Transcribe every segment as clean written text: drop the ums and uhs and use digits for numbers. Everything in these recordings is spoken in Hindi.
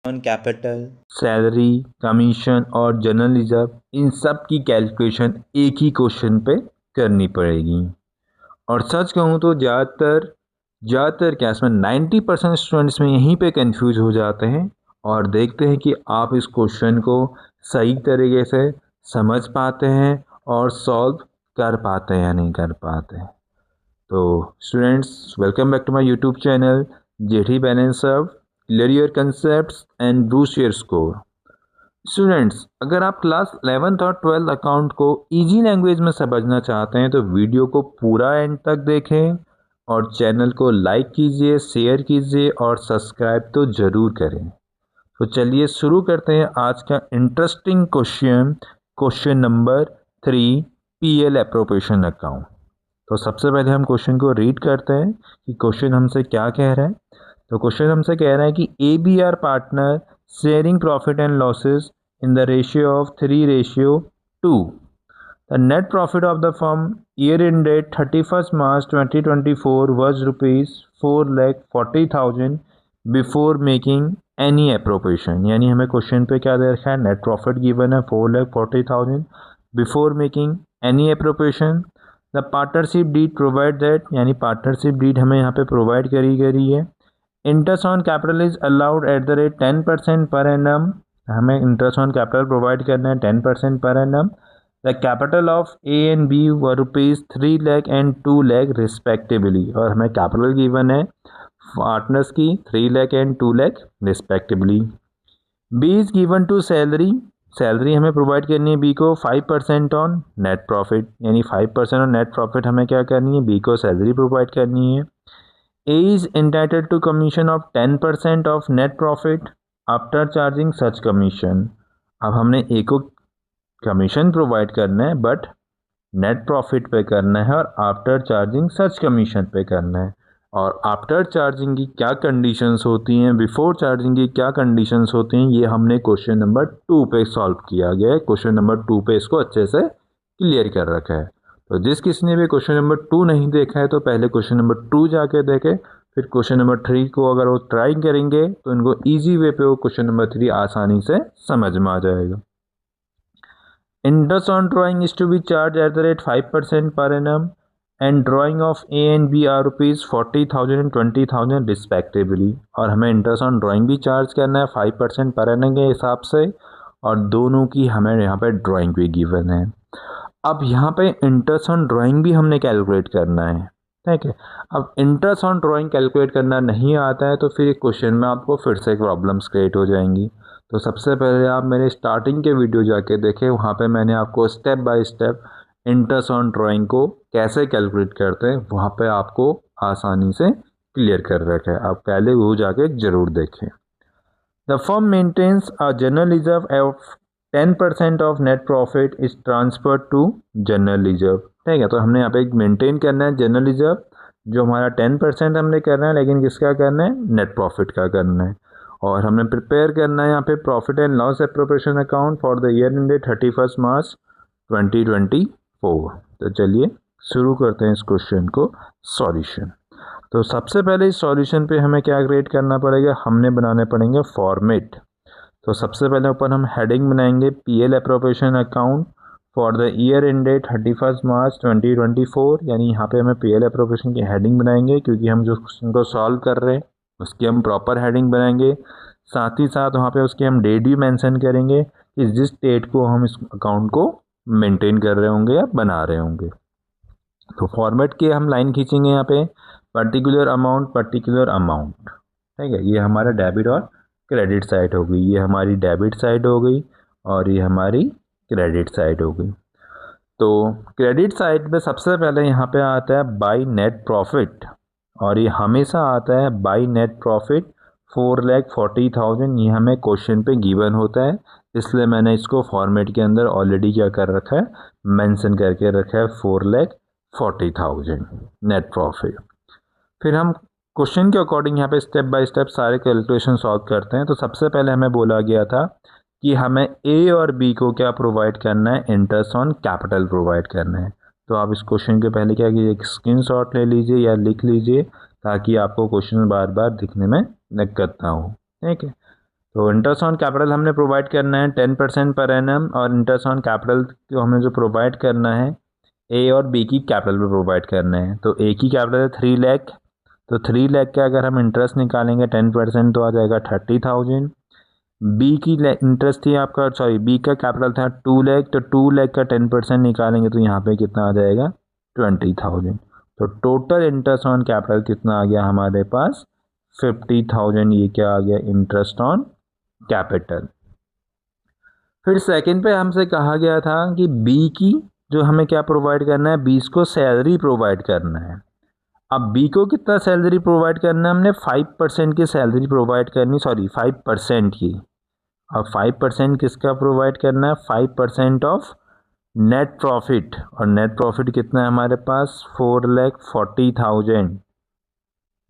ऑन कैपिटल, सैलरी, कमीशन और जनरल रिजर्व, इन सब की कैलकुलेशन एक ही क्वेश्चन पे करनी पड़ेगी। और सच कहूँ तो ज़्यादातर क्या इसमें 90% स्टूडेंट्स में यहीं पे कंफ्यूज हो जाते हैं और देखते हैं कि आप इस क्वेश्चन को सही तरीके से समझ पाते हैं और सॉल्व कर पाते हैं या नहीं कर पाते हैं। तो students, welcome back to my YouTube channel जेठी balance serve, clear your concepts and boost your score. Students, अगर आप क्लास 11th और 12th अकाउंट को इजी लैंग्वेज में समझना चाहते हैं तो वीडियो को पूरा एंड तक देखें और चैनल को लाइक कीजिए, शेयर कीजिए और सब्सक्राइब तो ज़रूर करें। तो चलिए शुरू करते हैं आज का interesting question number 3, PL appropriation account. तो सबसे पहले हम क्वेश्चन को रीड करते हैं कि क्वेश्चन हमसे क्या कह रहा है। तो क्वेश्चन हमसे कह रहा है कि ABR partner sharing profit and losses in the ratio of 3:2. The net profit of the firm year ended 31st March 2024 was rupees 4,40,000 before making any appropriation। यानी हमें क्वेश्चन पे क्या दे रखा है, नेट प्रॉफिट गिवन है 4,40,000 before making any appropriation। The partnership deed provide that, यानी पार्टनरशिप डीड हमें यहाँ पे प्रोवाइड करी गई है। Interest on capital is allowed at the rate 10% पर एनम, हमें इंटरेस्ट ऑन कैपिटल प्रोवाइड करना है 10% पर annum. The capital of A and B were rupees 3 lakh and 2 lakh respectively, और हमें कैपिटल गिवन है पार्टनर्स की 3 lakh and 2 lakh respectively. B is given to salary, salary हमें प्रोवाइड करनी है बी को 5% ऑन नेट प्रॉफिट, यानी 5% ऑन नेट प्रॉफिट हमें क्या करनी है, बी को सैलरी प्रोवाइड करनी है। A is entitled to commission of 10% of net profit after charging such commission. अब हमने ए को कमीशन प्रोवाइड करना है बट नेट प्रॉफिट पे करना है और आफ्टर चार्जिंग सच कमीशन पे करना है। और आफ्टर चार्जिंग की क्या कंडीशंस होती हैं, बिफोर चार्जिंग की क्या कंडीशंस होती हैं, ये हमने क्वेश्चन नंबर 2 पे सॉल्व किया गया है। क्वेश्चन नंबर 2 पे इसको अच्छे से क्लियर कर रखा है। तो जिस किसी ने भी क्वेश्चन नंबर 2 नहीं देखा है तो पहले क्वेश्चन नंबर 2 जाके देखे, फिर क्वेश्चन नंबर 3 को अगर वो ट्राई करेंगे तो इनको इजी वे पे वो क्वेश्चन नंबर 3 आसानी से समझ में आ जाएगा। Interest on drawing is to be charge at the rate 5% per annum and drawing of A and B are rupees 40,000 and 20,000 respectively. और हमें इंटरेस्ट ऑन ड्राइंग भी चार्ज करना है 5% पर एनम के हिसाब से, और दोनों की हमें यहाँ पे ड्राइंग भी गिवन है। अब यहाँ पे इंटरेस्ट ऑन ड्राइंग भी हमने कैलकुलेट करना है, ठीक है। अब इंटरेस्ट ऑन ड्राइंग कैलकुलेट करना नहीं आता है तो फिर क्वेश्चन में आपको फिर से प्रॉब्लम्स क्रिएट हो जाएंगी। तो सबसे पहले आप मेरे स्टार्टिंग के वीडियो जाके देखें, वहाँ पे मैंने आपको step by step interest on drawing को कैसे कैलकुलेट करते हैं वहाँ पे आपको आसानी से क्लियर कर रखा है। आप पहले वो जाके ज़रूर देखें। The firm maintains a general reserve of 10% of net profit is transfer to general reserve, ठीक है। तो हमने यहाँ पे मेंटेन करना है जनरल रिजर्व, जो हमारा 10% हमने करना है, लेकिन किसका करना है, नेट प्रॉफिट का करना है। और हमने प्रिपेयर करना है यहाँ पे profit and loss appropriation account for the year ended 31st मार्च 2024। तो चलिए शुरू करते हैं इस क्वेश्चन को सॉल्यूशन। तो सबसे पहले इस सॉल्यूशन पे हमें क्या क्रिएट करना पड़ेगा, हमने बनाने पड़ेंगे फॉर्मेट। तो सबसे पहले ऊपर हम हेडिंग बनाएंगे PL appropriation account for the year ended 31st मार्च 2024, यानी यहाँ पे हमें पीएल एप्रोप्रिएशन की हेडिंग बनाएंगे क्योंकि हम जो क्वेश्चन को सॉल्व कर रहे हैं उसकी हम प्रॉपर हेडिंग बनाएंगे। साथ ही साथ वहाँ पे उसकी हम डेट भी मेंशन करेंगे कि जिस डेट को हम इस अकाउंट को मेंटेन कर रहे होंगे या बना रहे होंगे। तो फॉर्मेट की हम लाइन खींचेंगे यहाँ पे पर्टिकुलर अमाउंट, ठीक है। ये हमारा डेबिट और क्रेडिट साइड हो गई, ये हमारी डेबिट साइड हो गई और ये हमारी क्रेडिट साइड हो गई। तो क्रेडिट साइड पे सबसे पहले यहाँ पे आता है बाय नेट प्रॉफिट, और ये हमेशा आता है बाय नेट प्रॉफिट 4,40,000। ये हमें क्वेश्चन पे गिवन होता है, इसलिए मैंने इसको फॉर्मेट के अंदर ऑलरेडी क्या कर रखा है, मेंशन करके रखा है 4,40,000 नेट प्रॉफिट। फिर हम क्वेश्चन के अकॉर्डिंग यहाँ पे स्टेप बाय स्टेप सारे कैलकुलेशन सॉल्व करते हैं। तो सबसे पहले हमें बोला गया था कि हमें ए और बी को क्या प्रोवाइड करना है, इंटरेस्ट ऑन कैपिटल प्रोवाइड करना है। तो आप इस क्वेश्चन के पहले क्या कीजिए, एक स्क्रीनशॉट ले लीजिए या लिख लीजिए ताकि आपको क्वेश्चन बार बार दिखने में दिक्कत ना हो, ठीक है। तो इंटरेस्ट ऑन कैपिटल हमने प्रोवाइड करना है 10% पर एनम, और इंटरेस्ट ऑन कैपिटल को हमें जो प्रोवाइड करना है ए और बी की कैपिटल पे प्रोवाइड करना है। तो ए की कैपिटल है 3 लाख, तो 3 लाख का अगर हम इंटरेस्ट निकालेंगे 10% तो आ जाएगा 30,000। बी की इंटरेस्ट थी आपका, सॉरी बी का कैपिटल था 2 लाख, तो 2 लाख का 10% निकालेंगे तो यहाँ पे कितना आ जाएगा 20,000। तो टोटल इंटरेस्ट ऑन कैपिटल कितना आ गया हमारे पास 50,000। ये क्या आ गया इंटरेस्ट ऑन कैपिटल। फिर सेकंड पे हमसे कहा गया था कि बी की जो हमें क्या प्रोवाइड करना है, बी को सैलरी प्रोवाइड करना है। अब बी को कितना सैलरी प्रोवाइड करना है, हमने 5% की सैलरी प्रोवाइड करनी, सॉरी 5% की। अब 5% किसका प्रोवाइड करना है, 5% ऑफ नेट प्रॉफिट। और नेट प्रॉफिट कितना है हमारे पास 4,40,000।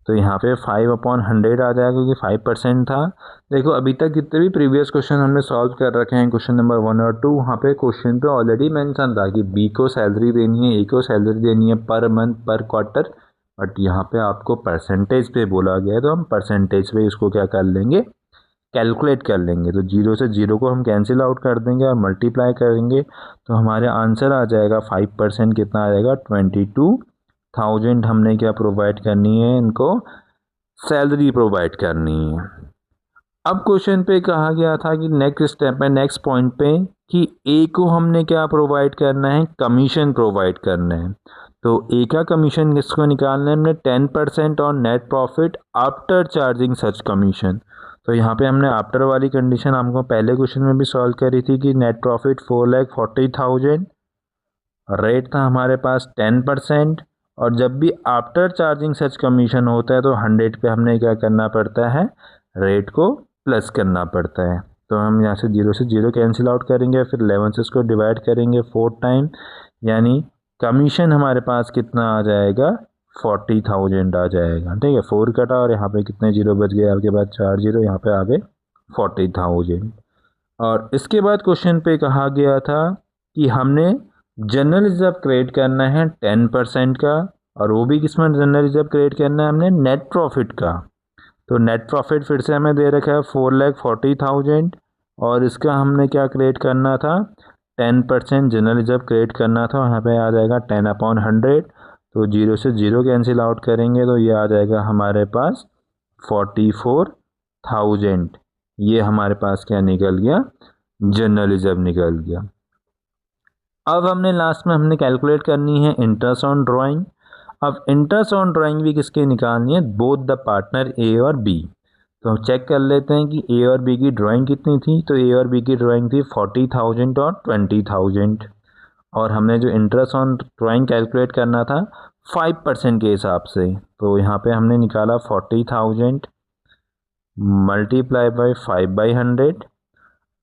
तो यहाँ पे 5/100 आ जाएगा क्योंकि 5% था। देखो अभी तक जितने भी प्रीवियस क्वेश्चन हमने सॉल्व कर रखे हैं, क्वेश्चन नंबर 1 और 2, वहाँ पे क्वेश्चन पे ऑलरेडी मेंशन था कि बी को सैलरी देनी है, ए को सैलरी देनी है पर मंथ पर क्वार्टर, बट यहाँ पे आपको परसेंटेज पे बोला गया है, तो हम परसेंटेज पे इसको क्या कर लेंगे, कैलकुलेट कर लेंगे। तो 0 से 0 को हम कैंसिल आउट कर देंगे और मल्टीप्लाई करेंगे, तो हमारे आंसर आ जाएगा 5% कितना आ जाएगा 22,000। हमने क्या प्रोवाइड करनी है, इनको सैलरी प्रोवाइड करनी है। अब क्वेश्चन पे कहा गया था कि नेक्स्ट स्टेप में, नेक्स्ट पॉइंट पे, कि ए को हमने क्या प्रोवाइड करना है, कमीशन प्रोवाइड करना है। तो ए का कमीशन किसको निकालना है, हमने 10% on net profit after charging such commission. तो यहाँ पे हमने आफ्टर वाली कंडीशन हमको पहले क्वेश्चन में भी सॉल्व करी थी कि नेट प्रॉफिट 4,40,000, रेट था हमारे पास 10%, और जब भी आफ्टर चार्जिंग सच कमीशन होता है तो 100 पे हमने क्या करना पड़ता है, रेट को प्लस करना पड़ता है। तो हम यहाँ से 0 से 0 कैंसिल आउट करेंगे, फिर 11 से इसको डिवाइड करेंगे 4 टाइम, यानी कमीशन हमारे पास कितना आ जाएगा 40,000 आ जाएगा। ठीक है, 4 कटा और यहाँ पे कितने जीरो बच गए आपके पास, 4 जीरो, यहाँ पे आ गए 40,000। और इसके बाद क्वेश्चन पे कहा गया था कि हमने जनरल रिजर्व क्रिएट करना है 10% का, और वो भी किसमें जनरल रिजर्व क्रिएट करना है, हमने नेट प्रॉफिट का। तो नेट प्रॉफिट फिर से हमें दे रखा है 4,40,000, और इसका हमने क्या क्रिएट करना था, 10% जनरल रिजर्व क्रिएट करना था। यहाँ पे आ जाएगा 10/100। तो 0 से 0 कैंसिल आउट करेंगे तो ये आ जाएगा हमारे पास 44,000। ये हमारे पास क्या निकल गया, जनरल रिजर्व निकल गया। अब हमने लास्ट में हमने कैलकुलेट करनी है इंटरेस्ट ऑन ड्राइंग। अब इंटरेस्ट ऑन ड्राइंग भी किसके निकालनी है, बोथ द पार्टनर ए और बी। तो हम चेक कर लेते हैं कि ए और बी की ड्राइंग कितनी थी। तो ए और बी की ड्राइंग थी 40,000 और 20,000, और हमने जो इंटरेस्ट ऑन ड्राइंग कैलकुलेट करना था 5% के हिसाब से। तो यहाँ पे हमने निकाला 40,000 मल्टीप्लाई बाई 5/100।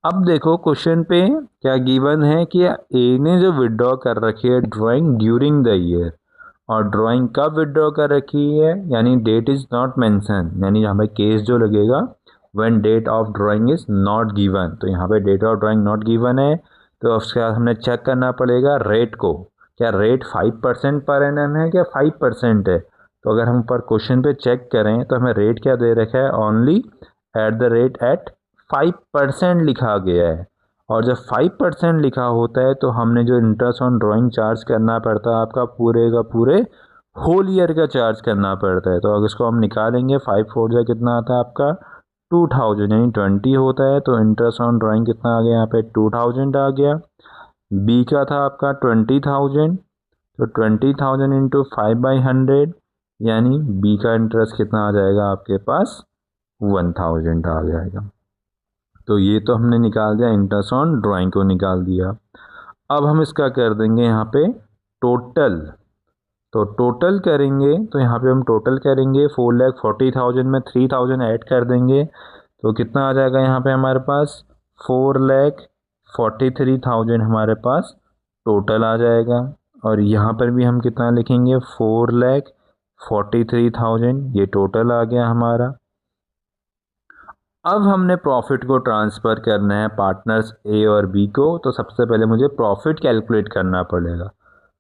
अब देखो क्वेश्चन पे क्या गिवन है कि ए ने जो विड्रॉ कर रखी है ड्राइंग ड्यूरिंग द ईयर, और ड्राइंग कब विड्रॉ कर रखी है, यानी डेट इज नॉट मेंशन, यानी यहाँ पे केस जो लगेगा when date of drawing is not given. तो यहाँ पे date of drawing not given है, तो उसके बाद हमने चेक करना पड़ेगा रेट को, क्या रेट 5% पर एनम है क्या 5% है। तो अगर हम ऊपर क्वेश्चन पे चेक करें तो हमें रेट क्या दे रखा है, only at the rate at 5% लिखा गया है। और जब 5% लिखा होता है तो हमने जो इंटरेस्ट ऑन ड्राइंग चार्ज करना पड़ता है आपका पूरे का पूरे होल ईयर का चार्ज करना पड़ता है। तो अगर इसको हम निकालेंगे 5/4 जा कितना आता है आपका 2,000, यानी 20 होता है। तो इंटरेस्ट ऑन ड्राइंग कितना आ गया यहाँ पे 2,000 आ गया। बी का था आपका 20,000, तो 20,000 इंटू 5/100, यानी बी का इंटरेस्ट कितना आ जाएगा आपके पास 1,000 आ जाएगा। तो ये तो हमने निकाल दिया, इंटरेस्ट ऑन ड्राइंग को निकाल दिया। अब हम इसका कर देंगे यहाँ पे टोटल। तो टोटल करेंगे तो यहाँ पे हम टोटल करेंगे 4,40,000 में 3,000 ऐड कर देंगे, तो कितना आ जाएगा यहाँ पे हमारे पास 4,43,000 हमारे पास टोटल आ जाएगा। और यहाँ पर भी हम कितना लिखेंगे 4,43,000, ये टोटल आ गया हमारा। अब हमने प्रॉफिट को ट्रांसफ़र करना है पार्टनर्स ए और बी को, तो सबसे पहले मुझे प्रॉफिट कैलकुलेट करना पड़ेगा।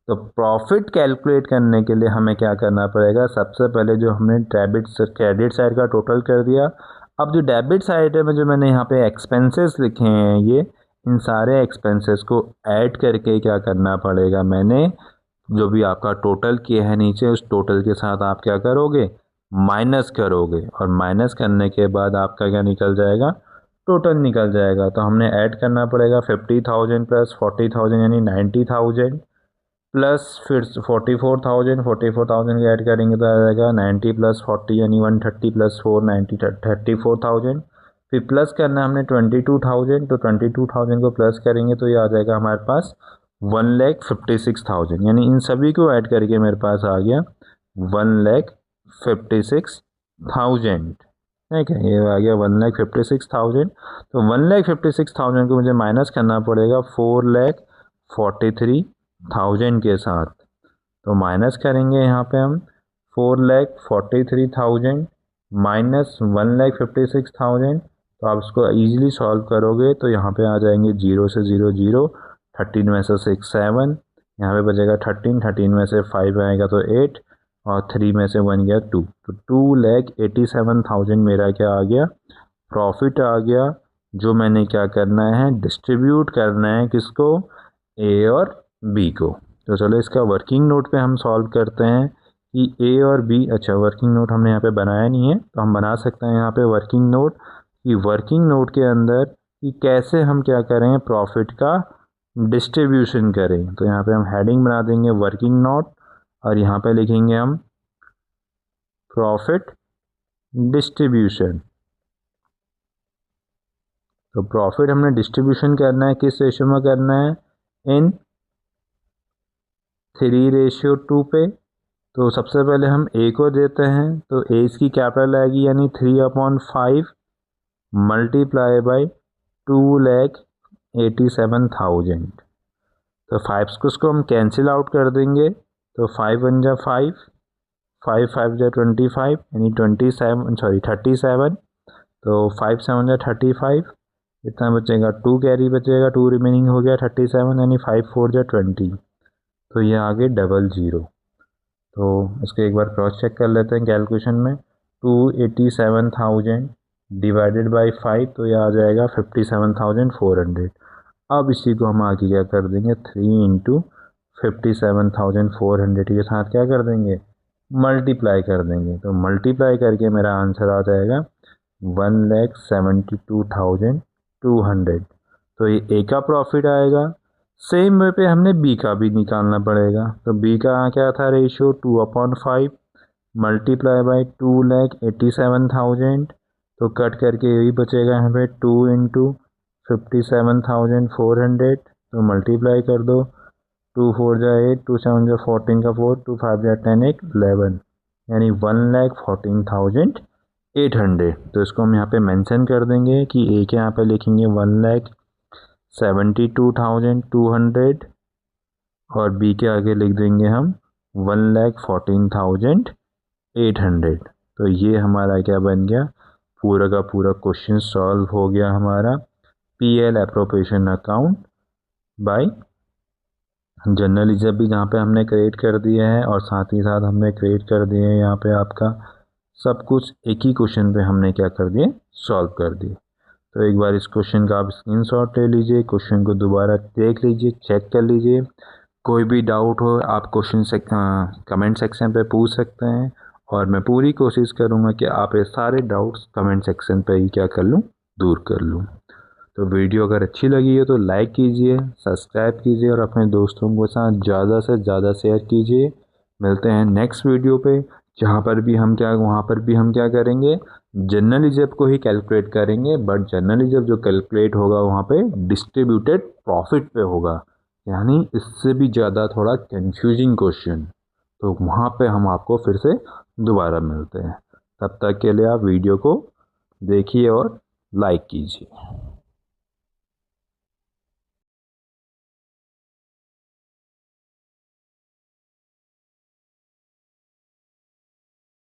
तो प्रॉफिट कैलकुलेट करने के लिए हमें क्या करना पड़ेगा, सबसे पहले जो हमने क्रेडिट साइड का टोटल कर दिया, अब जो डेबिट साइड है में जो मैंने यहाँ पे एक्सपेंसेस लिखे हैं, ये इन सारे एक्सपेंसेस को ऐड करके क्या करना पड़ेगा, मैंने जो भी आपका टोटल किया है नीचे, उस टोटल के साथ आप क्या करोगे, माइनस करोगे, और माइनस करने के बाद आपका क्या निकल जाएगा, टोटल निकल जाएगा। तो हमने ऐड करना पड़ेगा 50,000 प्लस 40,000 यानी 90,000 प्लस फिर 44,000 का ऐड करेंगे तो आ जाएगा 90 प्लस 40 यानी 130 प्लस 4 90 34,000। फिर प्लस करना है हमने 22,000, तो 22,000 को प्लस करेंगे तो ये आ जाएगा हमारे पास 1,56,000, यानी इन सभी को ऐड करके मेरे पास आ गया 1,56,000। ठीक है, ये आ गया 1,56,000। तो 1,56,000 को मुझे माइनस करना पड़ेगा 4,43,000 के साथ। तो माइनस करेंगे यहाँ पे हम 4,43,000 माइनस 1,56,000। तो आप इसको इजीली सॉल्व करोगे तो यहाँ पे आ जाएंगे 0 से 0 0, 13 में से 6 7, यहाँ पे बचेगा 13, 13 में से 5 आएगा तो 8, और 3 में से 1 गया 2, तो 2,87,000 मेरा क्या आ गया, प्रॉफिट आ गया, जो मैंने क्या करना है, डिस्ट्रीब्यूट करना है किसको, ए और बी को। तो चलो इसका वर्किंग नोट पे हम सॉल्व करते हैं कि ए और बी, अच्छा वर्किंग नोट हमने यहाँ पे बनाया नहीं है तो हम बना सकते हैं यहाँ पे वर्किंग नोट, कि वर्किंग नोट के अंदर कि कैसे हम क्या करें, प्रॉफिट का डिस्ट्रीब्यूशन करें। तो यहाँ पे हम हेडिंग बना देंगे वर्किंग नोट, और यहाँ पे लिखेंगे हम प्रॉफिट डिस्ट्रीब्यूशन। तो प्रॉफिट हमने डिस्ट्रीब्यूशन करना है, किस रेशियो में करना है, इन 3:2 पे। तो सबसे पहले हम ए को देते हैं, तो ए इसकी कैपिटल आएगी यानी 3/5 मल्टीप्लाई बाई 2,87,000। तो 5 को उसको हम कैंसिल आउट कर देंगे, तो 5 1 जा 5, 5 5 जा 25 यानी 37, तो 5 7 जा 35, इतना बचेगा 2 कैरी बचेगा, 2 रिमेनिंग हो गया 37 यानी 5 4 जा 20, तो ये आगे 00। तो इसको एक बार क्रॉस चेक कर लेते हैं कैलकुलेशन में, 287,000 डिवाइडेड बाई 5, तो ये आ जाएगा 57,400। अब इसी को हम आगे क्या कर देंगे, 3 इंटू 57,400 के साथ क्या कर देंगे, मल्टीप्लाई कर देंगे। तो मल्टीप्लाई करके मेरा आंसर आ जाएगा 1,72,200। तो ये ए का प्रॉफिट आएगा। सेम वे पे हमने बी का भी निकालना पड़ेगा। तो बी का क्या था रेशियो, 2/5 मल्टीप्लाई बाई 2,87,000। तो कट करके यही बचेगा यहाँ पे 2 इंटू 57,400, तो मल्टीप्लाई कर दो, 2 4 जा 8, 2 7 जा 14 का 4, 2 5 जा 10 8 11, यानी 1,14,800। तो इसको हम यहाँ पे मेंशन कर देंगे कि ए के यहाँ पे लिखेंगे 1,72,200, और बी के आगे लिख देंगे हम 1,14,800। तो ये हमारा क्या बन गया, पूरा का पूरा क्वेश्चन सॉल्व हो गया हमारा, PL appropriation account by general reserve भी जहाँ पे हमने क्रिएट कर दिया है, और साथ ही साथ हमने क्रिएट कर दिए हैं यहाँ पे आपका सब कुछ एक ही क्वेश्चन पे हमने क्या कर दिए, सॉल्व कर दिए। तो एक बार इस क्वेश्चन का आप स्क्रीनशॉट ले लीजिए, क्वेश्चन को दोबारा देख लीजिए, चेक कर लीजिए। कोई भी डाउट हो आप क्वेश्चन से कमेंट सेक्शन पे पूछ सकते हैं, और मैं पूरी कोशिश करूँगा कि आप ये सारे डाउट्स कमेंट सेक्शन पे ही क्या कर लूँ, दूर कर लूँ। तो वीडियो अगर अच्छी लगी हो तो लाइक कीजिए, सब्सक्राइब कीजिए, और अपने दोस्तों के साथ ज़्यादा से ज़्यादा शेयर कीजिए। मिलते हैं नेक्स्ट वीडियो पे, वहाँ पर भी हम क्या करेंगे, जनरल रिजर्व को ही कैलकुलेट करेंगे, बट जनरल रिजर्व जो कैलकुलेट होगा वहाँ पे डिस्ट्रीब्यूटेड प्रॉफिट पे होगा, यानी इससे भी ज़्यादा थोड़ा कंफ्यूजिंग क्वेश्चन। तो वहाँ पे हम आपको फिर से दोबारा मिलते हैं। तब तक के लिए आप वीडियो को देखिए और लाइक कीजिए।